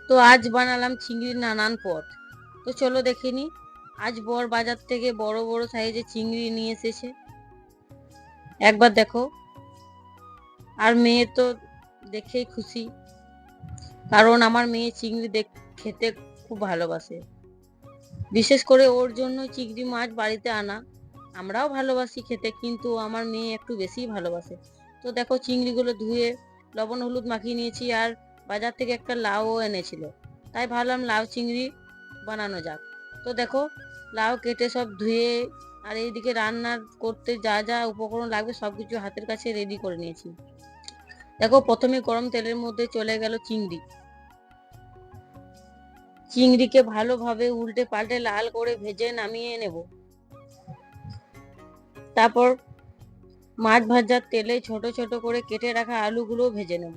তো আজ বানালাম চিংড়ির নানান পদ। তো চলো দেখে নি। আজ বর বাজার থেকে বড় বড় সাইজের চিংড়ি নিয়ে এসেছে, একবার দেখো। আর মেয়ে তো দেখেই খুশি, কারণ আমার মেয়ে চিংড়ি খেতে খুব ভালোবাসে। বিশেষ করে ওর জন্য চিংড়ি মাছ বাড়িতে আনা। আমরাও ভালোবাসি খেতে, কিন্তু আমার মেয়ে একটু বেশিই ভালোবাসে। তো দেখো, চিংড়িগুলো ধুয়ে লবণ হলুদ মাখিয়ে নিয়েছি, আর বাজার থেকে একটা লাউও এনেছিল, তাই ভাবলাম লাউ চিংড়ি বানানো যাক। তো দেখো, লাউ কেটে সব ধুয়ে, আর এইদিকে রান্না করতে যা যা উপকরণ লাগবে সবকিছু হাতের কাছে রেডি করে নিয়েছি। দেখো, প্রথমে গরম তেলের মধ্যে চলে গেল চিংড়ি। চিংড়িকে ভালোভাবে উল্টে পাল্টে লাল করে ভেজে নামিয়ে নেব। তারপর মাছ ভাজার তেলে ছোট ছোট করে কেটে রাখা আলুগুলো ভেজে নেব।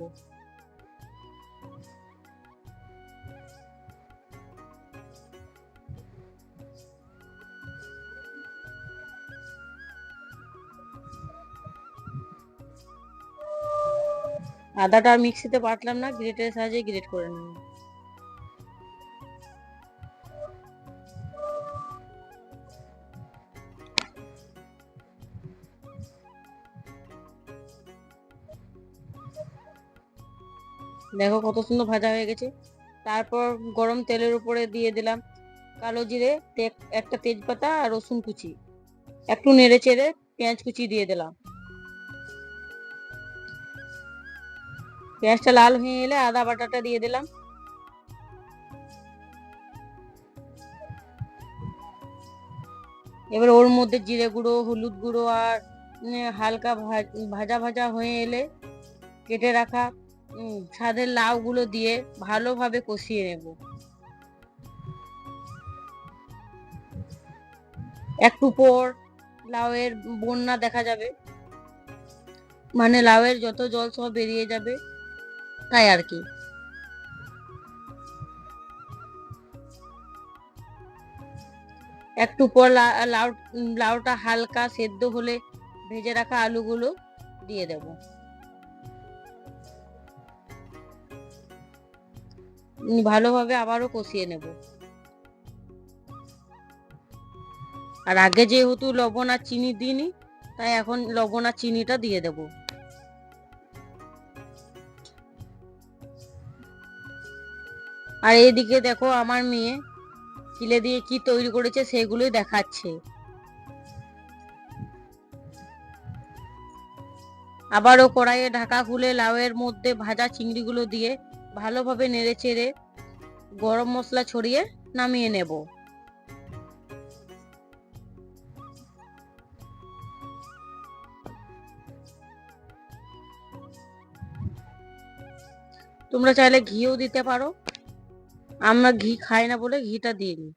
আদাটা আর মিক্সিতে বাটলাম না, গ্রেটের সাহায্যে গ্রেট করে নেব। দেখো কত সুন্দর ভাজা হয়ে গেছে। তারপর গরম তেলের উপরে দিয়ে দিলাম কালো জিরে, একটা তেজপাতা আর রসুন কুচি। একটু নেড়ে চেড়ে পেঁয়াজ কুচি দিয়ে দিলাম। পেঁয়াজটা লাল হয়ে এলে আদা বাটাটা দিয়ে দিলাম। এবার ওর মধ্যে জিরে গুঁড়ো, হলুদ গুঁড়ো আর হালকা ভাজা ভাজা হয়ে এলে কেটে রাখা স্বাদের লাউগুলো দিয়ে ভালোভাবে কষিয়ে নেব। একটু পর লাউয়ের বন্যা দেখা যাবে, মানে লাউয়ের যত জল সব বেরিয়ে যাবে, তাই আর কি। একটু পর লাউটা হালকা সেদ্ধ হলে ভেজে রাখা আলুগুলো দিয়ে দেব। ভালোভাবে আবারও কষিয়ে নেব। আর আগে যেহেতু লবণ আর চিনি দিইনি, তাই এখন লবণ আর চিনিটা দিয়ে দেব। আর এইদিকে দেখো, আমার মেয়ে কিলে দিয়ে কি তৈরি করেছে সেগুলোই দেখাচ্ছে। আবারও কড়াইয়ে ঢাকা খুলে লাউয়ের মধ্যে ভাজা চিংড়িগুলো দিয়ে ভালোভাবে নেড়ে চেড়ে গরম মশলা ছড়িয়ে নামিয়ে নেব। তোমরা চাইলে ঘিও দিতে পারো, আমরা ঘি খাই না বলে ঘিটা দিইনি।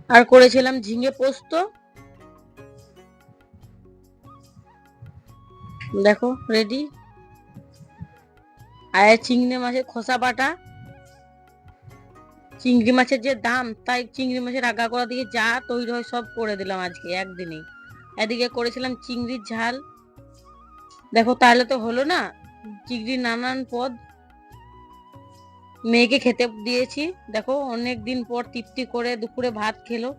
আর করেছিলাম ঝিঙে পোস্ত। দেখো রেডি। আর চিংড়ি মাছের খোসা বাটা। চিংড়ি মাছের যে দাম, তাই চিংড়ি মাছের আগা করা দিয়ে যা তৈরি হয় সব করে দিলাম আজকে একদিনেই। এদিকে করেছিলাম চিংড়ির ঝাল। দেখো, তাহলে তো হলো না চিংড়ির নানান পদ। মেয়েকে খেতে দিয়েছি। দেখো, অনেক দিন পর তৃপ্তি করে দুপুরে ভাত খেলো।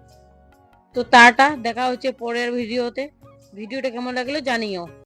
তো টাটা, দেখা হচ্ছে পরের ভিডিওতে। ভিডিওটা কেমন লাগলো জানিও।